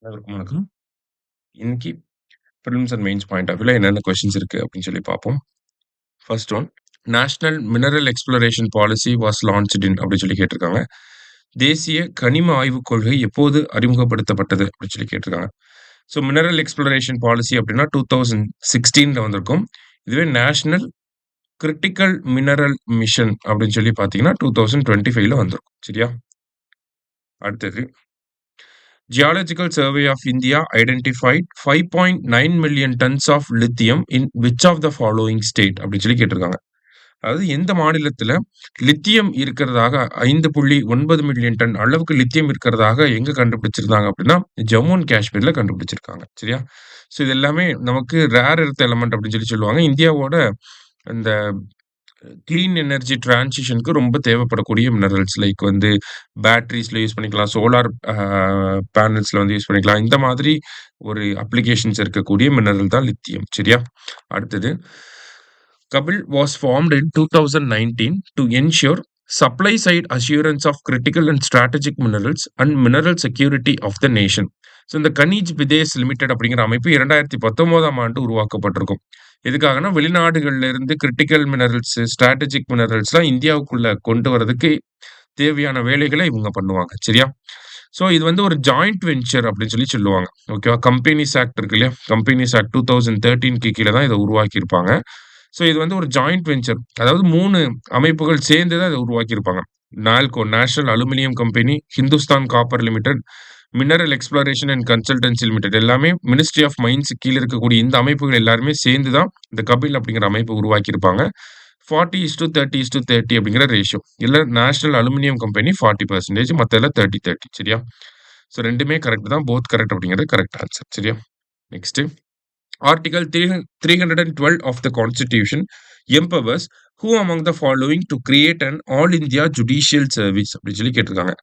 அனைவருக்கும் வணக்கம். இன்னைக்கு prelims and mains point of வியூல என்னென்ன கொஸ்டின்ஸ் இருக்கு அப்படின்னு சொல்லி பார்ப்போம். First one, national mineral exploration policy was launched in அப்படின்னு சொல்லி கேட்டிருக்காங்க. தேசிய கனிம ஆய்வுக் கொள்கை எப்போது அறிமுகப்படுத்தப்பட்டது அப்படின்னு சொல்லி கேட்டிருக்காங்க. ஸோ மினரல் எக்ஸ்ப்ளோரேஷன் பாலிசி அப்படின்னா 2016ல வந்திருக்கும். இதுவே நேஷனல் கிரிட்டிக்கல் மினரல் மிஷன் அப்படின்னு சொல்லி பார்த்தீங்கன்னா 2025ல வந்திருக்கும். சரியா? அடுத்தது, Geological Survey of India identified 5.9 million tons of lithium in which of the following state அப்படின்னு சொல்லி கேட்டிருக்காங்க. அதாவது எந்த மாநிலத்துல லித்தியம் இருக்கிறதாக 5.9 மில்லியன் டன் அளவுக்கு லித்தியம் இருக்கிறதாக எங்க கண்டுபிடிச்சிருந்தாங்க அப்படின்னா ஜம்மு அண்ட் காஷ்மீர்ல கண்டுபிடிச்சிருக்காங்க. சரியா? ஸோ இது எல்லாமே நமக்கு ரேர் எர்த் எலமெண்ட் அப்படின்னு சொல்லி சொல்லுவாங்க. இந்தியாவோட இந்த கிளீன் எனர்ஜி டிரான்சிஷனுக்கு ரொம்ப தேவைப்படக்கூடிய மினரல்ஸ். லைக் வந்து பேட்டரிஸ்ல யூஸ் பண்ணிக்கலாம், சோலார் பேனல்ஸ்ல வந்து யூஸ் பண்ணிக்கலாம். இந்த மாதிரி ஒரு அப்ளிகேஷன்ஸ் இருக்கக்கூடிய மினரல் தான் லித்தியம். சரியா? அடுத்தது, KABIL was formed in 2019 to ensure supply side assurance of critical and strategic minerals and mineral security of the nation. So இந்த கனிஜ் விதேஸ் லிமிடெட் அப்படிங்கிற அமைப்பு 2019ஆம் ஆண்டு உருவாக்கப்பட்டிருக்கும். எதுக்காகனா வெளிநாடுகள்ல இருந்து கிரிட்டிக்கல் மினரல்ஸ், ஸ்ட்ராட்டஜிக் மினரல்ஸ்லாம் இந்தியாவுக்குள்ள கொண்டு வரதுக்கு தேவையான வேலைகளை இவங்க பண்ணுவாங்க. சரியா? ஸோ இது வந்து ஒரு ஜாயிண்ட் வெஞ்சர் அப்படின்னு சொல்லி சொல்லுவாங்க. ஓகேவா? கம்பெனிஸ் ஆக்ட் இருக்கு இல்லையா? கம்பெனிஸ் ஆக்ட் 2013 கீழே தான் இதை உருவாக்கியிருப்பாங்க. ஸோ இது வந்து ஒரு ஜாயிண்ட் வெஞ்சர். அதாவது 3 அமைப்புகள் சேர்ந்து தான் இதை உருவாக்கியிருப்பாங்க. NALCO, national aluminium company, Hindustan copper limited, mineral exploration and consultancy limited, எல்லாமே மினிஸ்ட்ரி ஆஃப் மைன்ஸ் கீழ இருக்கக்கூடிய இந்த அமைப்புகள் எல்லாருமே சேர்ந்து தான் இந்த கபில் அப்படிங்கிற அமைப்பை உருவாக்கியிருப்பாங்க. 40:30:30 அப்படிங்கிற ரேஷியோ. இல்ல நேஷனல் அலுமினியம் கம்பெனி 40%, மத்ததுல 30:30. சரியா? ஸோ 2மே கரெக்ட் தான். போத் கரெக்ட் அப்படிங்கிறது கரெக்ட் ஆன்சர். சரியா? Next, Article 312 of the Constitution empowers who among the following to create an all India judicial service அப்படின்னு சொல்லி கேட்டிருக்காங்க.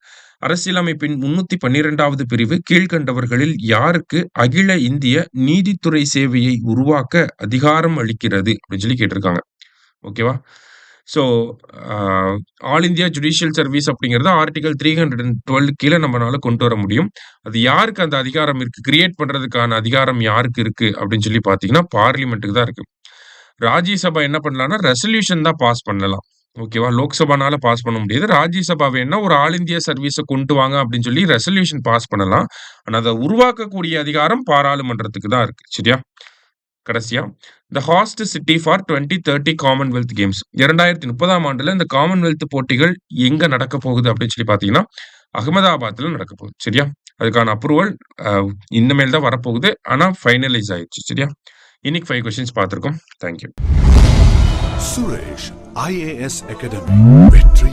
அரசியலமைப்பின் 312வது பிரிவு கீழ்கண்டவர்களில் யாருக்கு அகில இந்திய நீதித்துறை சேவையை உருவாக்க அதிகாரம் அளிக்கிறது அப்படின்னு சொல்லி கேட்டிருக்காங்க. ஓகேவா? So all India judicial service அப்படிங்கிறது ஆர்டிகல் 312 கீழே நம்மளால கொண்டு வர முடியும். அது யாருக்கு அந்த அதிகாரம் இருக்கு, கிரியேட் பண்றதுக்கான அதிகாரம் யாருக்கு இருக்கு அப்படின்னு சொல்லி பார்த்தீங்கன்னா பார்லிமெண்ட்டுக்கு தான் இருக்கு. ராஜ்யசபா என்ன பண்ணலாம்னா ரெசல்யூஷன் தான் பாஸ் பண்ணலாம். ஓகேவா? லோக்சபானால பாஸ் பண்ண முடியாது. ராஜ்யசபா வேணா ஒரு ஆல் இந்தியா சர்வீஸை கொண்டு வாங்க அப்படின்னு சொல்லி ரெசல்யூஷன் பாஸ் பண்ணலாம். ஆனா அதை உருவாக்கக்கூடிய அதிகாரம் பாராளுமன்றத்துக்கு தான் இருக்கு. சரியா? கடைசியா, த ஹாஸ்ட் சிட்டி ஃபார் 2030 காமன்வெல்த் கேம்ஸ் 2030ஆம் ஆண்டுல இந்த காமன்வெல்த் போட்டிகள் எங்க நடக்க போகுது அப்படின்னு சொல்லி பாத்தீங்கன்னா அகமதாபாத்ல நடக்க போகுது. சரியா? அதுக்கான அப்ரூவல் இனிமேல் தான் வரப்போகுது. ஆனா ஃபைனலைஸ் ஆயிடுச்சு. சரியா? இன்னைக்கு 5 கொஸ்டின்ஸ் பார்த்திருக்கோம். தேங்க்யூ. சுரேஷ் IAS அகாடமி வெற்றி